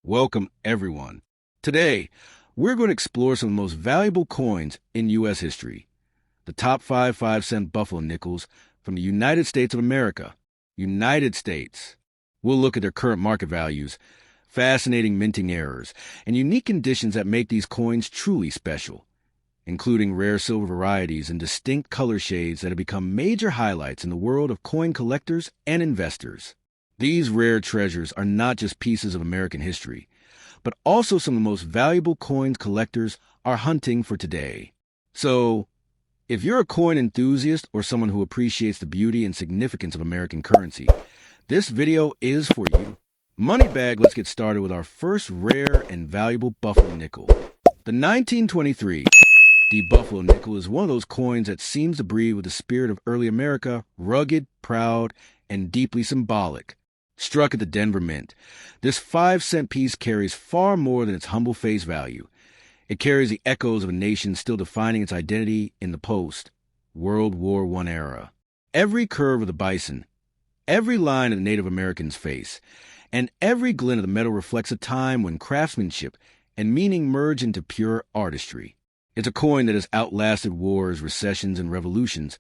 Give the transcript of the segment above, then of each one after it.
Welcome, everyone. Today, we're going to explore some of the most valuable coins in U.S. history. The top 5 5-cent Buffalo nickels from the United States of America. United States. We'll look at their current market values, fascinating minting errors, and unique conditions that make these coins truly special, including rare silver varieties and distinct color shades that have become major highlights in the world of coin collectors and investors. These rare treasures are not just pieces of American history, but also some of the most valuable coins collectors are hunting for today. So, if you're a coin enthusiast or someone who appreciates the beauty and significance of American currency, this video is for you. Moneybag, let's get started with our first rare and valuable Buffalo nickel. The 1923 D Buffalo nickel is one of those coins that seems to breathe with the spirit of early America, rugged, proud, and deeply symbolic. Struck at the Denver Mint, this 5-cent piece carries far more than its humble face value. It carries the echoes of a nation still defining its identity in the post-World War I era. Every curve of the bison, every line of the Native American's face, and every glint of the metal reflects a time when craftsmanship and meaning merge into pure artistry. It's a coin that has outlasted wars, recessions, and revolutions,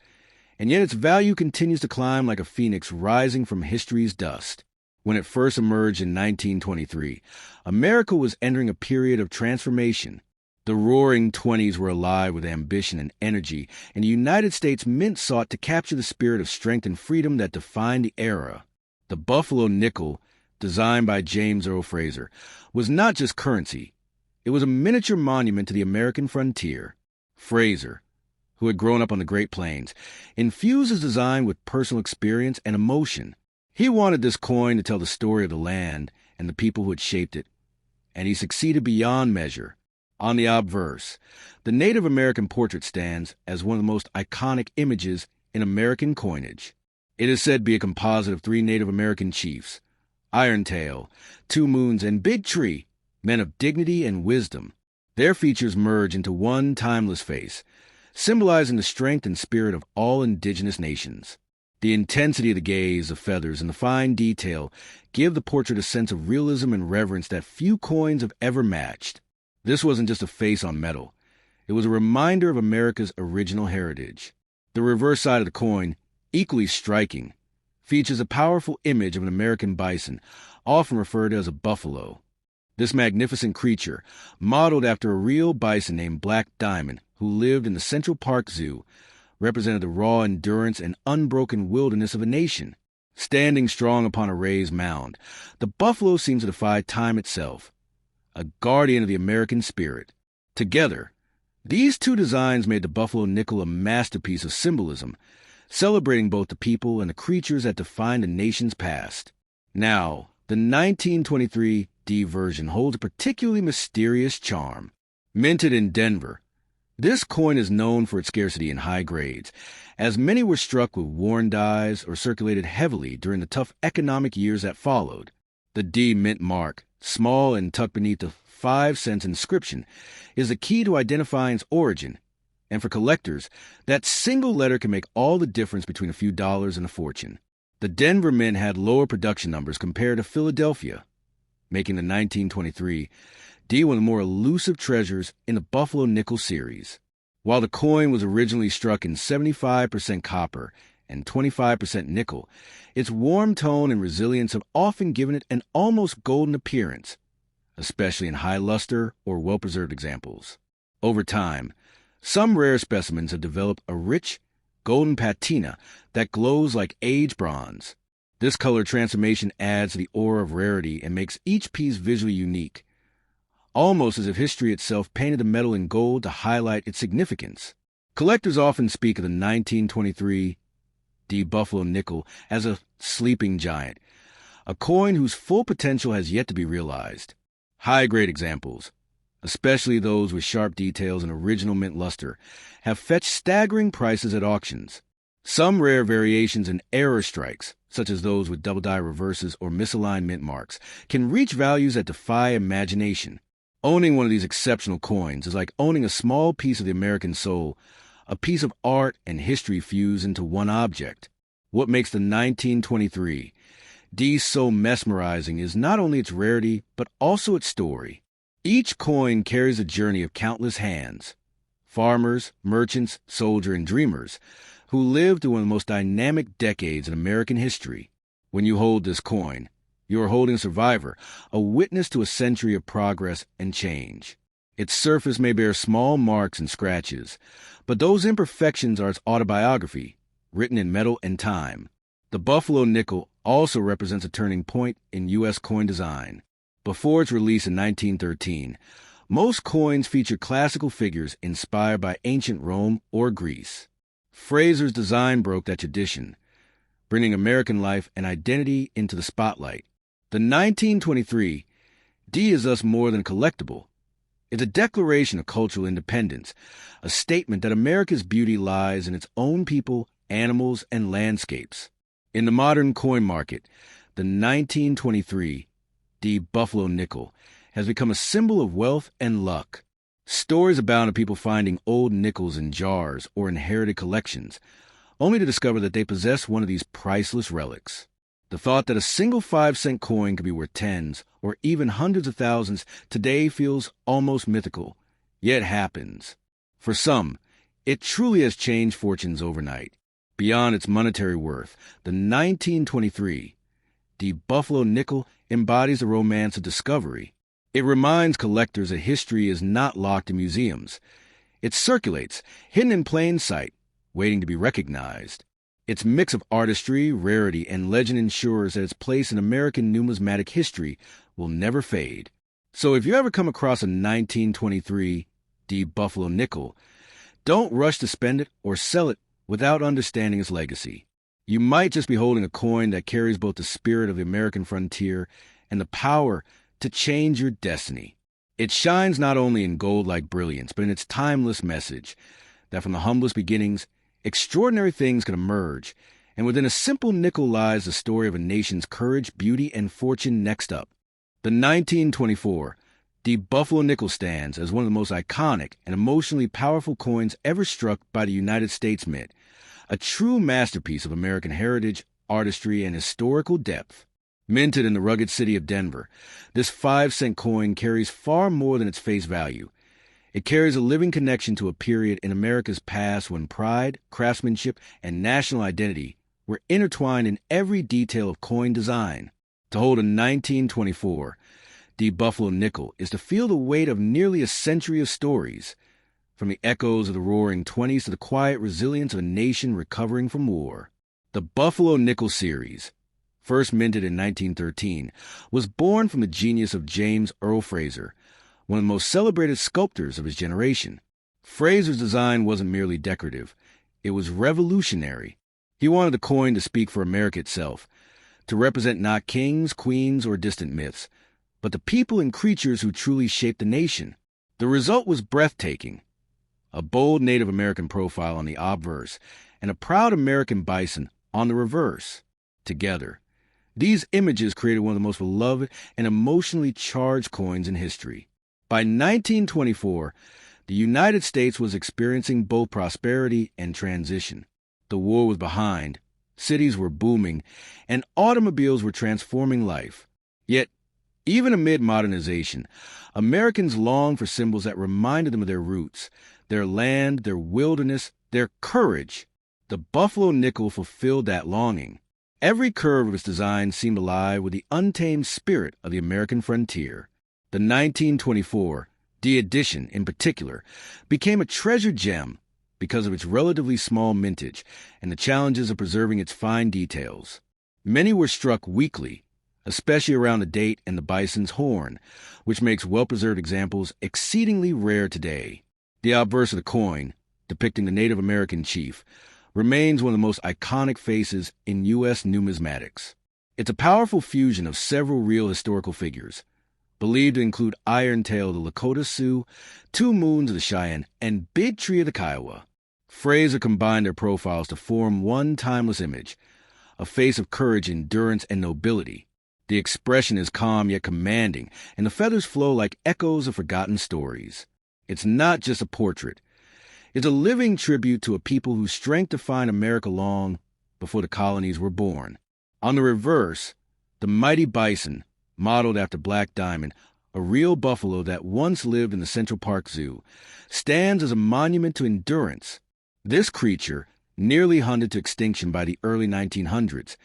and yet its value continues to climb like a phoenix rising from history's dust. When it first emerged in 1923, America was entering a period of transformation. The roaring 20s were alive with ambition and energy, and the United States Mint sought to capture the spirit of strength and freedom that defined the era. The Buffalo nickel, designed by James Earl Fraser, was not just currency. It was a miniature monument to the American frontier. Fraser, who had grown up on the Great Plains, infused his design with personal experience and emotion. He wanted this coin to tell the story of the land and the people who had shaped it, and he succeeded beyond measure. On the obverse, the Native American portrait stands as one of the most iconic images in American coinage. It is said to be a composite of 3 Native American chiefs, Irontail, Two Moons, and Big Tree, men of dignity and wisdom. Their features merge into one timeless face, symbolizing the strength and spirit of all indigenous nations. The intensity of the gaze, the feathers, and the fine detail give the portrait a sense of realism and reverence that few coins have ever matched. This wasn't just a face on metal. It was a reminder of America's original heritage. The reverse side of the coin, equally striking, features a powerful image of an American bison, often referred to as a buffalo. This magnificent creature, modeled after a real bison named Black Diamond, who lived in the Central Park Zoo, represented the raw endurance and unbroken wilderness of a nation. Standing strong upon a raised mound, the buffalo seems to defy time itself, a guardian of the American spirit. Together, these two designs made the Buffalo nickel a masterpiece of symbolism, celebrating both the people and the creatures that defined the nation's past. Now, the 1923 D version holds a particularly mysterious charm. Minted in Denver, this coin is known for its scarcity in high grades, as many were struck with worn dies or circulated heavily during the tough economic years that followed. The D mint mark, small and tucked beneath the 5-cent inscription, is the key to identifying its origin, and for collectors, that single letter can make all the difference between a few dollars and a fortune. The Denver Mint had lower production numbers compared to Philadelphia, making the 1923 D one of the more elusive treasures in the Buffalo nickel series. While the coin was originally struck in 75% copper and 25% nickel, its warm tone and resilience have often given it an almost golden appearance, especially in high luster or well-preserved examples. Over time, some rare specimens have developed a rich, golden patina that glows like aged bronze. This color transformation adds to the aura of rarity and makes each piece visually unique, almost as if history itself painted the metal in gold to highlight its significance. Collectors often speak of the 1923 D Buffalo nickel as a sleeping giant, a coin whose full potential has yet to be realized. High-grade examples, especially those with sharp details and original mint luster, have fetched staggering prices at auctions. Some rare variations and error strikes, such as those with double die reverses or misaligned mint marks, can reach values that defy imagination. Owning one of these exceptional coins is like owning a small piece of the American soul, a piece of art and history fused into one object. What makes the 1923 D's so mesmerizing is not only its rarity, but also its story. Each coin carries a journey of countless hands, farmers, merchants, soldiers, and dreamers, who lived through one of the most dynamic decades in American history. When you hold this coin, you are holding a survivor, a witness to a century of progress and change. Its surface may bear small marks and scratches, but those imperfections are its autobiography, written in metal and time. The Buffalo nickel also represents a turning point in U.S. coin design. Before its release in 1913, most coins feature classical figures inspired by ancient Rome or Greece. Fraser's design broke that tradition, bringing American life and identity into the spotlight. The 1923 D is thus more than a collectible. It's a declaration of cultural independence, a statement that America's beauty lies in its own people, animals, and landscapes. In the modern coin market, the 1923 D Buffalo nickel has become a symbol of wealth and luck. Stories abound of people finding old nickels in jars or inherited collections, only to discover that they possess one of these priceless relics. The thought that a single 5-cent coin could be worth tens or even hundreds of thousands today feels almost mythical, yet happens. For some, it truly has changed fortunes overnight. Beyond its monetary worth, the 1923 D Buffalo nickel embodies the romance of discovery. It reminds collectors that history is not locked in museums. It circulates, hidden in plain sight, waiting to be recognized. Its mix of artistry, rarity, and legend ensures that its place in American numismatic history will never fade. So if you ever come across a 1923 D Buffalo nickel, don't rush to spend it or sell it without understanding its legacy. You might just be holding a coin that carries both the spirit of the American frontier and the power to change your destiny. It shines not only in gold-like brilliance, but in its timeless message that from the humblest beginnings, extraordinary things can emerge, and within a simple nickel lies the story of a nation's courage, beauty, and fortune. Next up, the 1924 D Buffalo nickel stands as one of the most iconic and emotionally powerful coins ever struck by the United States Mint, a true masterpiece of American heritage, artistry, and historical depth. Minted in the rugged city of Denver, this 5-cent coin carries far more than its face value. It carries a living connection to a period in America's past when pride, craftsmanship, and national identity were intertwined in every detail of coin design. To hold a 1924 D Buffalo nickel is to feel the weight of nearly a century of stories, from the echoes of the roaring 20s to the quiet resilience of a nation recovering from war. The Buffalo Nickel series, first minted in 1913, was born from the genius of James Earl Fraser, one of the most celebrated sculptors of his generation. Fraser's design wasn't merely decorative, it was revolutionary. He wanted the coin to speak for America itself, to represent not kings, queens, or distant myths, but the people and creatures who truly shaped the nation. The result was breathtaking. A bold Native American profile on the obverse, and a proud American bison on the reverse. Together, these images created one of the most beloved and emotionally charged coins in history. By 1924, the United States was experiencing both prosperity and transition. The war was behind, cities were booming, and automobiles were transforming life. Yet, even amid modernization, Americans longed for symbols that reminded them of their roots, their land, their wilderness, their courage. The Buffalo nickel fulfilled that longing. Every curve of its design seemed alive with the untamed spirit of the American frontier. The 1924 D edition, in particular, became a treasured gem because of its relatively small mintage and the challenges of preserving its fine details. Many were struck weakly, especially around the date and the bison's horn, which makes well-preserved examples exceedingly rare today. The obverse of the coin, depicting the Native American chief, remains one of the most iconic faces in U.S. numismatics. It's a powerful fusion of several real historical figures, believed to include Iron Tail of the Lakota Sioux, Two Moons of the Cheyenne, and Big Tree of the Kiowa. Fraser combined their profiles to form one timeless image, a face of courage, endurance, and nobility. The expression is calm yet commanding, and the feathers flow like echoes of forgotten stories. It's not just a portrait. It's a living tribute to a people whose strength defined America long before the colonies were born. On the reverse, The mighty bison, modeled after Black Diamond, a real buffalo that once lived in the Central Park Zoo, stands as a monument to endurance. This creature, nearly hunted to extinction by the early 1900s,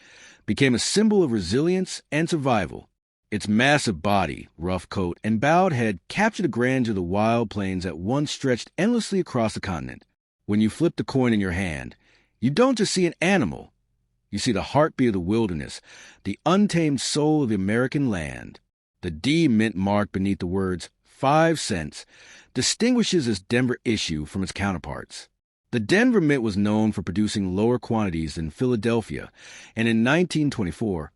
became a symbol of resilience and survival. Its massive body, rough coat, and bowed head capture the grandeur of the wild plains that once stretched endlessly across the continent. When you flip the coin in your hand, you don't just see an animal. You see the heartbeat of the wilderness, the untamed soul of the American land. The D mint mark beneath the words 5 cents distinguishes this Denver issue from its counterparts. The Denver Mint was known for producing lower quantities than Philadelphia, and in 1924,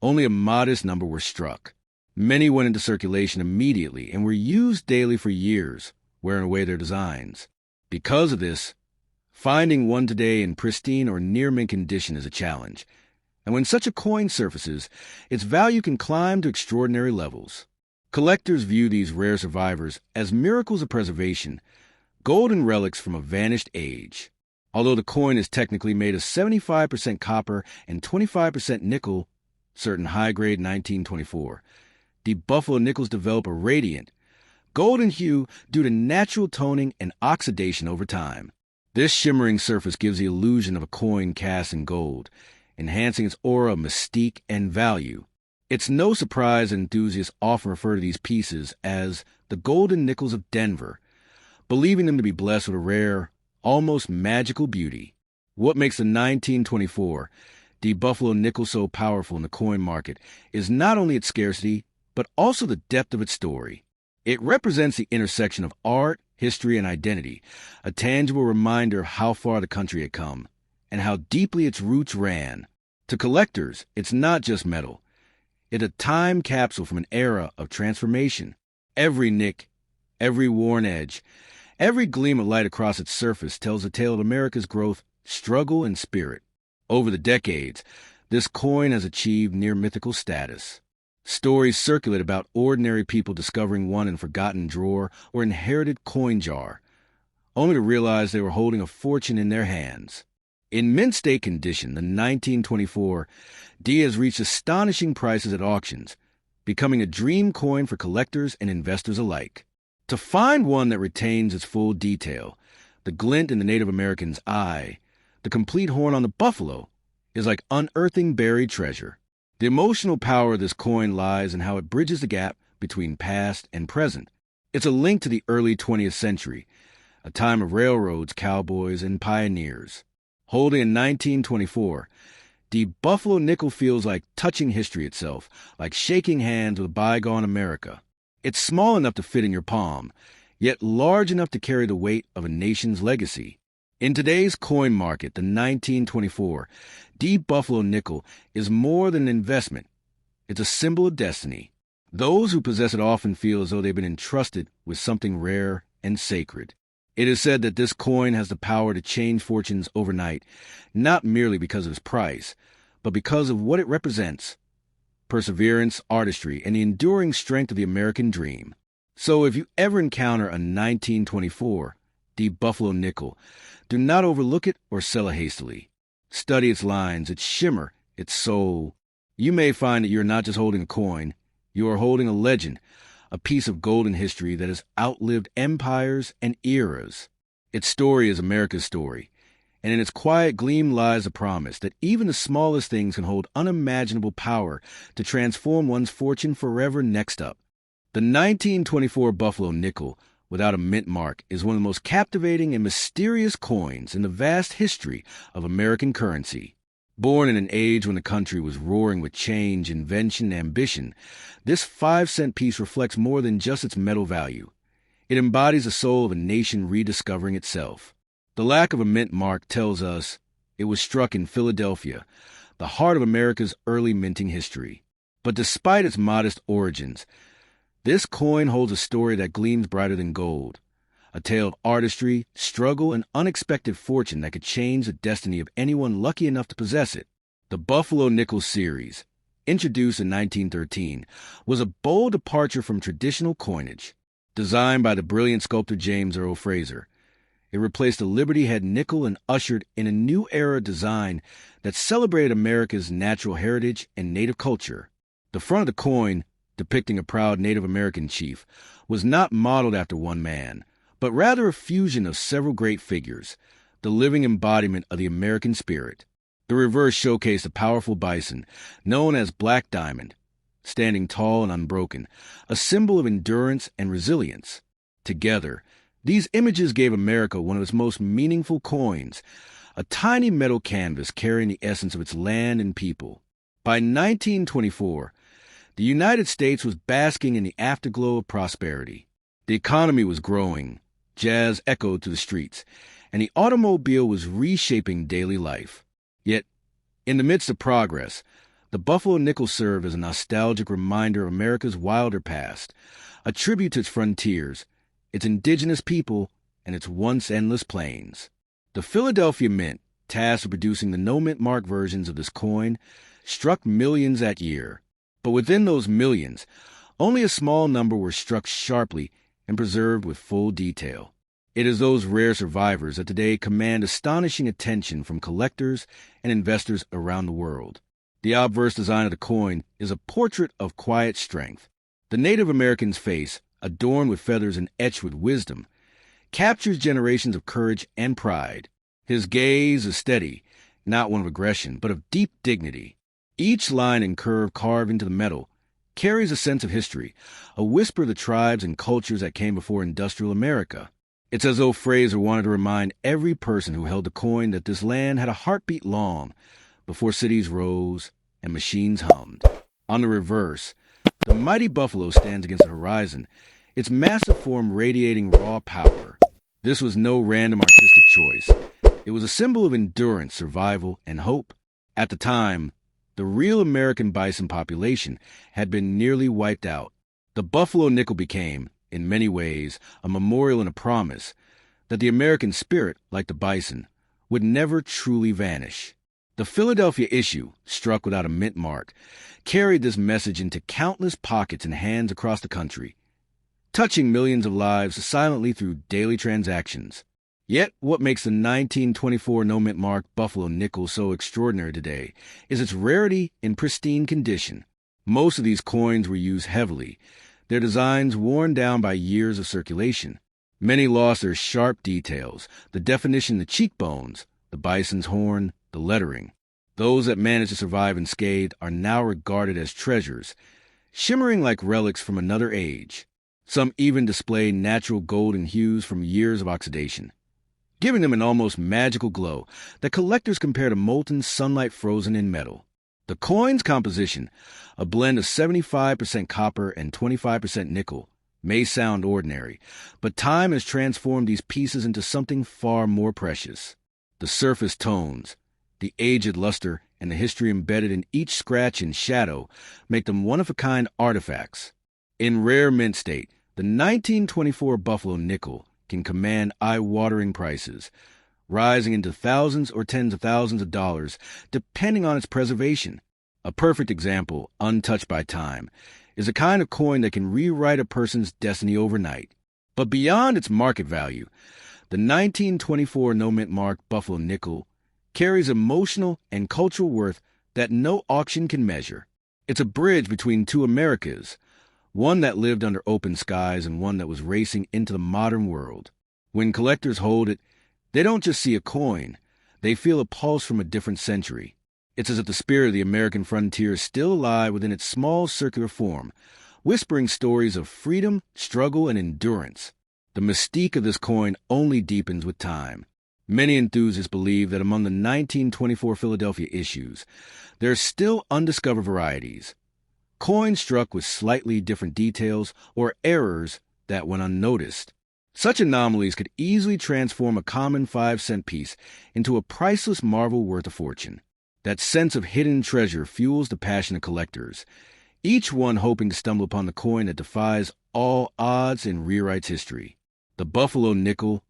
only a modest number were struck. Many went into circulation immediately and were used daily for years, wearing away their designs. Because of this, finding one today in pristine or near-mint condition is a challenge, and when such a coin surfaces, its value can climb to extraordinary levels. Collectors view these rare survivors as miracles of preservation, golden relics from a vanished age. Although the coin is technically made of 75% copper and 25% nickel, certain high-grade 1924, the buffalo nickels develop a radiant, golden hue due to natural toning and oxidation over time. This shimmering surface gives the illusion of a coin cast in gold, enhancing its aura of mystique and value. It's no surprise that enthusiasts often refer to these pieces as the golden nickels of Denver, believing them to be blessed with a rare, almost magical beauty. What makes the 1924 the buffalo nickel so powerful in the coin market is not only its scarcity, but also the depth of its story. It represents the intersection of art, history, and identity, a tangible reminder of how far the country had come, and how deeply its roots ran. To collectors, it's not just metal. It's a time capsule from an era of transformation. Every nick, every worn edge, every gleam of light across its surface tells a tale of America's growth, struggle, and spirit. Over the decades, this coin has achieved near-mythical status. Stories circulate about ordinary people discovering one in a forgotten drawer or inherited coin jar, only to realize they were holding a fortune in their hands. In mint state condition, the 1924 D has reached astonishing prices at auctions, becoming a dream coin for collectors and investors alike. To find one that retains its full detail, the glint in the Native American's eye, the complete horn on the buffalo, is like unearthing buried treasure. The emotional power of this coin lies in how it bridges the gap between past and present. It's a link to the early 20th century, a time of railroads, cowboys, and pioneers. Holding in 1924, the buffalo nickel feels like touching history itself, like shaking hands with bygone America. It's small enough to fit in your palm, yet large enough to carry the weight of a nation's legacy. In today's coin market, the 1924 D Buffalo nickel is more than an investment. It's a symbol of destiny. Those who possess it often feel as though they've been entrusted with something rare and sacred. It is said that this coin has the power to change fortunes overnight, not merely because of its price, but because of what it represents: perseverance, artistry, and the enduring strength of the American dream. So if you ever encounter a 1924 D Buffalo nickel, do not overlook it or sell it hastily. Study its lines, its shimmer, its soul. You may find that you are not just holding a coin, you are holding a legend, a piece of golden history that has outlived empires and eras. Its story is America's story, and in its quiet gleam lies a promise that even the smallest things can hold unimaginable power to transform one's fortune forever. Next up, the 1924 Buffalo nickel, without a mint mark, is one of the most captivating and mysterious coins in the vast history of American currency. Born in an age when the country was roaring with change, invention, and ambition, this 5-cent piece reflects more than just its metal value. It embodies the soul of a nation rediscovering itself. The lack of a mint mark tells us it was struck in Philadelphia, the heart of America's early minting history. But despite its modest origins, this coin holds a story that gleams brighter than gold, a tale of artistry, struggle, and unexpected fortune that could change the destiny of anyone lucky enough to possess it. The Buffalo Nickel series, introduced in 1913, was a bold departure from traditional coinage. Designed by the brilliant sculptor James Earl Fraser, it replaced the Liberty Head nickel and ushered in a new era of design that celebrated America's natural heritage and native culture. The front of the coin, depicting a proud Native American chief, was not modeled after one man, but rather a fusion of several great figures, the living embodiment of the American spirit. The reverse showcased a powerful bison, known as Black Diamond, standing tall and unbroken, a symbol of endurance and resilience. Together, these images gave America one of its most meaningful coins, a tiny metal canvas carrying the essence of its land and people. By 1924, the United States was basking in the afterglow of prosperity. The economy was growing, jazz echoed through the streets, and the automobile was reshaping daily life. Yet, in the midst of progress, the Buffalo nickel served as a nostalgic reminder of America's wilder past, a tribute to its frontiers, its indigenous people, and its once endless plains. The Philadelphia Mint, tasked with producing the no-mint mark versions of this coin, struck millions that year. But within those millions, only a small number were struck sharply and preserved with full detail. It is those rare survivors that today command astonishing attention from collectors and investors around the world. The obverse design of the coin is a portrait of quiet strength. The Native American's face, adorned with feathers and etched with wisdom, captures generations of courage and pride. His gaze is steady, not one of aggression, but of deep dignity. Each line and curve carved into the metal carries a sense of history, a whisper of the tribes and cultures that came before industrial America. It's as though Fraser wanted to remind every person who held the coin that this land had a heartbeat long before cities rose and machines hummed. On the reverse, the mighty buffalo stands against the horizon, its massive form radiating raw power. This was no random artistic choice. It was a symbol of endurance, survival, and hope. At the time, the real American bison population had been nearly wiped out. The buffalo nickel became, in many ways, a memorial and a promise that the American spirit, like the bison, would never truly vanish. The Philadelphia issue, struck without a mint mark, carried this message into countless pockets and hands across the country, touching millions of lives silently through daily transactions. Yet, what makes the 1924 no-mint mark Buffalo nickel so extraordinary today is its rarity in pristine condition. Most of these coins were used heavily, their designs worn down by years of circulation. Many lost their sharp details, the definition of the cheekbones, the bison's horn, the lettering. Those that managed to survive unscathed are now regarded as treasures, shimmering like relics from another age. Some even display natural golden hues from years of oxidation, giving them an almost magical glow that collectors compare to molten sunlight frozen in metal. The coin's composition, a blend of 75% copper and 25% nickel, may sound ordinary, but time has transformed these pieces into something far more precious. The surface tones, the aged luster, and the history embedded in each scratch and shadow make them one-of-a-kind artifacts. In rare mint state, the 1924 Buffalo nickel can command eye-watering prices, rising into thousands or tens of thousands of dollars, depending on its preservation. A perfect example, untouched by time, is a kind of coin that can rewrite a person's destiny overnight. But beyond its market value, the 1924 no-mint mark Buffalo nickel carries emotional and cultural worth that no auction can measure. It's a bridge between two Americas, one that lived under open skies and one that was racing into the modern world. When collectors hold it, they don't just see a coin, they feel a pulse from a different century. It's as if the spirit of the American frontier is still alive within its small circular form, whispering stories of freedom, struggle, and endurance. The mystique of this coin only deepens with time. Many enthusiasts believe that among the 1924 Philadelphia issues, there are still undiscovered varieties, coins struck with slightly different details or errors that went unnoticed. Such anomalies could easily transform a common 5-cent piece into a priceless marvel worth a fortune. That sense of hidden treasure fuels the passion of collectors, each one hoping to stumble upon the coin that defies all odds and rewrites history. The Buffalo nickel,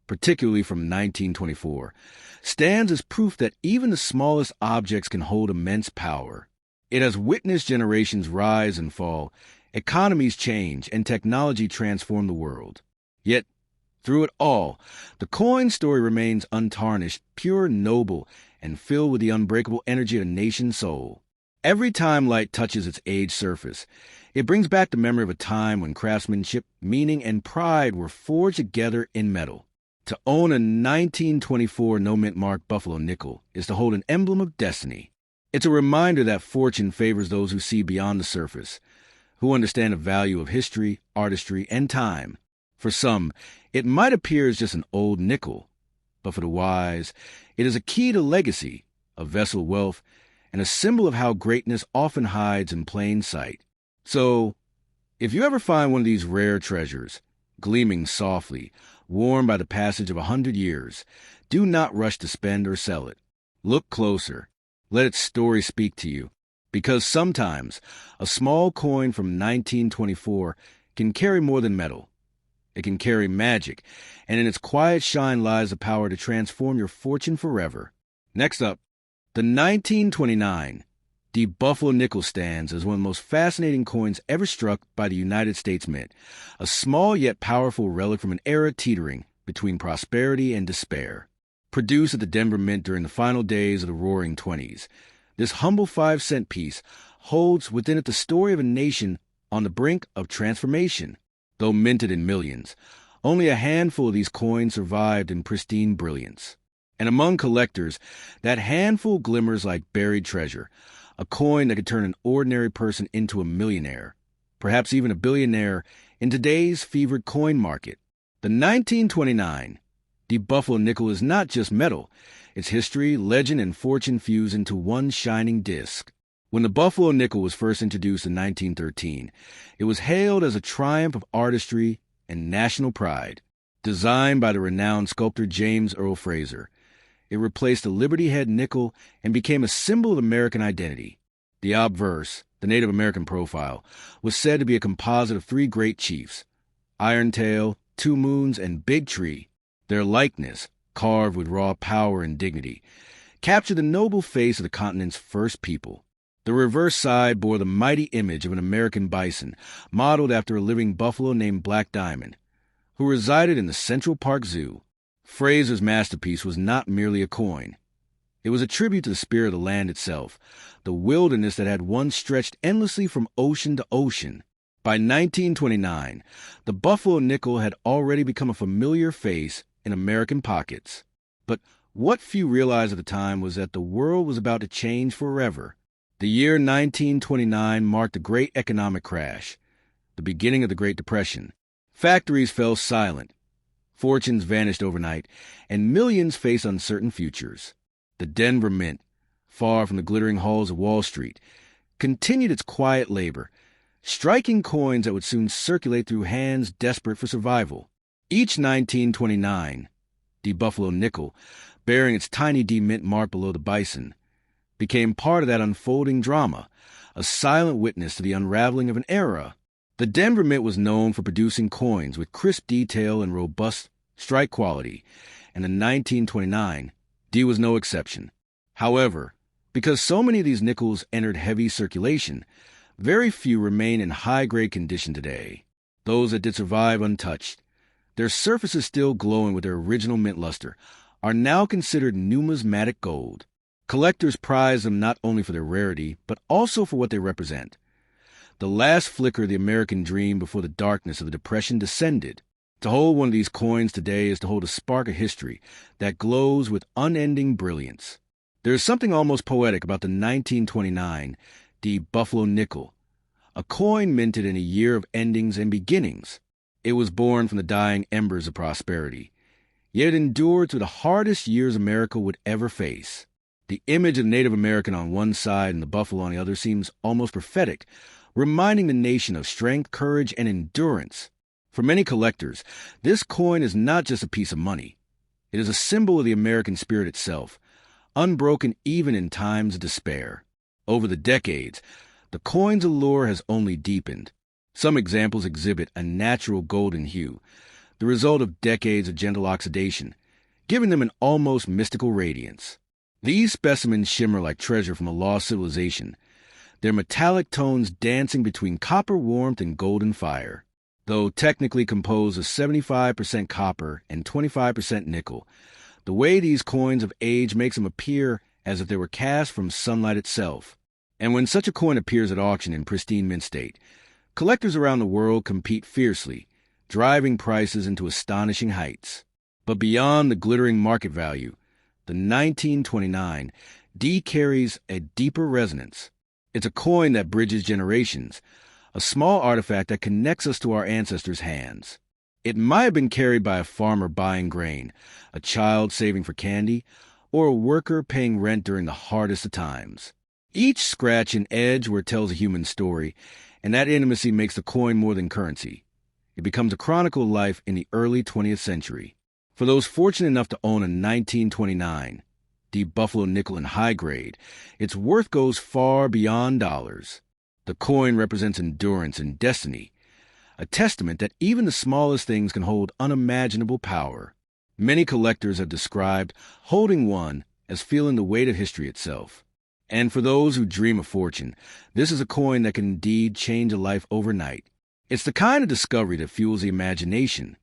particularly from 1924, stands as proof that even the smallest objects can hold immense power. It has witnessed generations rise and fall, economies change, and technology transform the world. Yet, through it all, the coin story remains untarnished, pure, noble, and filled with the unbreakable energy of a nation's soul. Every time light touches its aged surface, it brings back the memory of a time when craftsmanship, meaning, and pride were forged together in metal. To own a 1924 no-mint mark Buffalo nickel is to hold an emblem of destiny. It's a reminder that fortune favors those who see beyond the surface, who understand the value of history, artistry, and time. For some, it might appear as just an old nickel, but for the wise, it is a key to legacy, a vessel of wealth, and a symbol of how greatness often hides in plain sight. So, if you ever find one of these rare treasures, gleaming softly, worn by the passage of 100 years, do not rush to spend or sell it. Look closer. Let its story speak to you. Because sometimes, a small coin from 1924 can carry more than metal. It can carry magic, and in its quiet shine lies the power to transform your fortune forever. Next up, the 1929 Buffalo nickel stands as one of the most fascinating coins ever struck by the United States Mint, a small yet powerful relic from an era teetering between prosperity and despair. Produced at the Denver Mint during the final days of the Roaring Twenties, this humble 5-cent piece holds within it the story of a nation on the brink of transformation. Though minted in millions, only a handful of these coins survived in pristine brilliance. And among collectors, that handful glimmers like buried treasure, a coin that could turn an ordinary person into a millionaire, perhaps even a billionaire, in today's fevered coin market. The 1929 Buffalo nickel is not just metal. Its history, legend, and fortune fuse into one shining disc. When the Buffalo nickel was first introduced in 1913, it was hailed as a triumph of artistry and national pride. Designed by the renowned sculptor James Earl Fraser, it replaced the Liberty Head nickel and became a symbol of American identity. The obverse, the Native American profile, was said to be a composite of 3 great chiefs, Irontail, Two Moons, and Big Tree. Their likeness, carved with raw power and dignity, captured the noble face of the continent's first people. The reverse side bore the mighty image of an American bison, modeled after a living buffalo named Black Diamond, who resided in the Central Park Zoo. Fraser's masterpiece was not merely a coin. It was a tribute to the spirit of the land itself, the wilderness that had once stretched endlessly from ocean to ocean. By 1929, the Buffalo nickel had already become a familiar face in American pockets. But what few realized at the time was that the world was about to change forever. The year 1929 marked a great economic crash, the beginning of the Great Depression. Factories fell silent, fortunes vanished overnight, and millions faced uncertain futures. The Denver Mint, far from the glittering halls of Wall Street, continued its quiet labor, striking coins that would soon circulate through hands desperate for survival. Each 1929 Buffalo nickel, bearing its tiny D mint mark below the bison, became part of that unfolding drama, a silent witness to the unraveling of an era. The Denver Mint was known for producing coins with crisp detail and robust strike quality, and the 1929 D was no exception. However, because so many of these nickels entered heavy circulation, very few remain in high-grade condition today. Those that did survive untouched, their surfaces still glowing with their original mint luster, are now considered numismatic gold. Collectors prize them not only for their rarity, but also for what they represent. The last flicker of the American dream before the darkness of the Depression descended. To hold one of these coins today is to hold a spark of history that glows with unending brilliance. There is something almost poetic about the 1929 Buffalo nickel, a coin minted in a year of endings and beginnings. It was born from the dying embers of prosperity, yet it endured through the hardest years America would ever face. The image of the Native American on one side and the buffalo on the other seems almost prophetic, reminding the nation of strength, courage, and endurance. For many collectors, this coin is not just a piece of money. It is a symbol of the American spirit itself, unbroken even in times of despair. Over the decades, the coin's allure has only deepened. Some examples exhibit a natural golden hue, the result of decades of gentle oxidation, giving them an almost mystical radiance. These specimens shimmer like treasure from a lost civilization, their metallic tones dancing between copper warmth and golden fire. Though technically composed of 75% copper and 25% nickel, the way these coins have aged makes them appear as if they were cast from sunlight itself. And when such a coin appears at auction in pristine mint state, collectors around the world compete fiercely, driving prices into astonishing heights. But beyond the glittering market value, the 1929 D carries a deeper resonance. It's a coin that bridges generations, a small artifact that connects us to our ancestors' hands. It might have been carried by a farmer buying grain, a child saving for candy, or a worker paying rent during the hardest of times. Each scratch and edge where it tells a human story, and that intimacy makes the coin more than currency. It becomes a chronicle of life in the early 20th century. For those fortunate enough to own a 1929 D Buffalo nickel in high grade, its worth goes far beyond dollars. The coin represents endurance and destiny, a testament that even the smallest things can hold unimaginable power. Many collectors have described holding one as feeling the weight of history itself. And for those who dream of fortune, this is a coin that can indeed change a life overnight. It's the kind of discovery that fuels the imagination.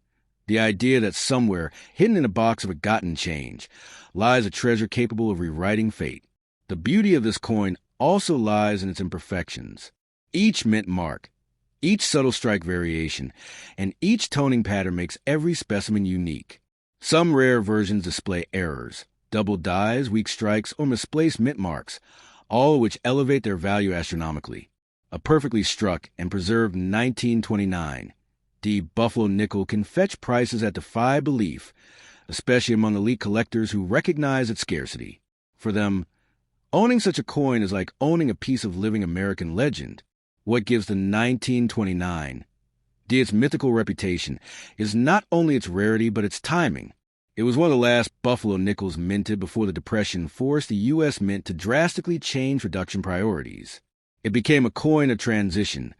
The idea that somewhere, hidden in a box of forgotten change, lies a treasure capable of rewriting fate. The beauty of this coin also lies in its imperfections. Each mint mark, each subtle strike variation, and each toning pattern makes every specimen unique. Some rare versions display errors, double dyes, weak strikes, or misplaced mint marks, all of which elevate their value astronomically. A perfectly struck and preserved 1929 D Buffalo nickel can fetch prices that defy belief, especially among elite collectors who recognize its scarcity. For them, owning such a coin is like owning a piece of living American legend. What gives the 1929 D its mythical reputation is not only its rarity but its timing. It was one of the last Buffalo nickels minted before the Depression forced the U.S. Mint to drastically change production priorities. It became a coin of transition,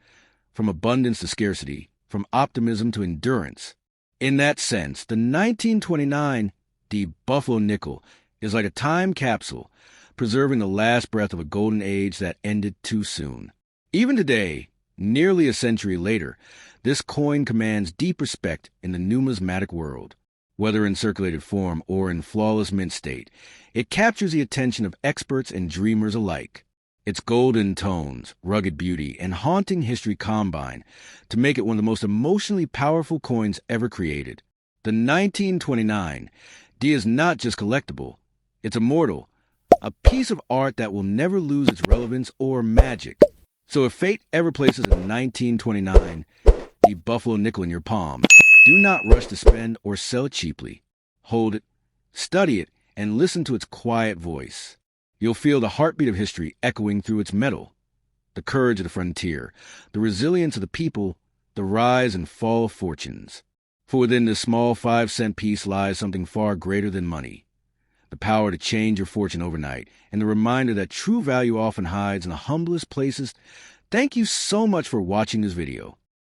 from abundance to scarcity, from optimism to endurance. In that sense, the 1929 D Buffalo nickel is like a time capsule, preserving the last breath of a golden age that ended too soon. Even today, nearly a century later, this coin commands deep respect in the numismatic world. Whether in circulated form or in flawless mint state, it captures the attention of experts and dreamers alike. Its golden tones, rugged beauty, and haunting history combine to make it one of the most emotionally powerful coins ever created. The 1929 D is not just collectible, it's immortal, a piece of art that will never lose its relevance or magic. So if fate ever places a 1929 D Buffalo nickel in your palm, do not rush to spend or sell it cheaply. Hold it, study it, and listen to its quiet voice. You'll feel the heartbeat of history echoing through its metal, the courage of the frontier, the resilience of the people, the rise and fall of fortunes. For within this small 5-cent piece lies something far greater than money. The power to change your fortune overnight, and the reminder that true value often hides in the humblest places. Thank you so much for watching this video.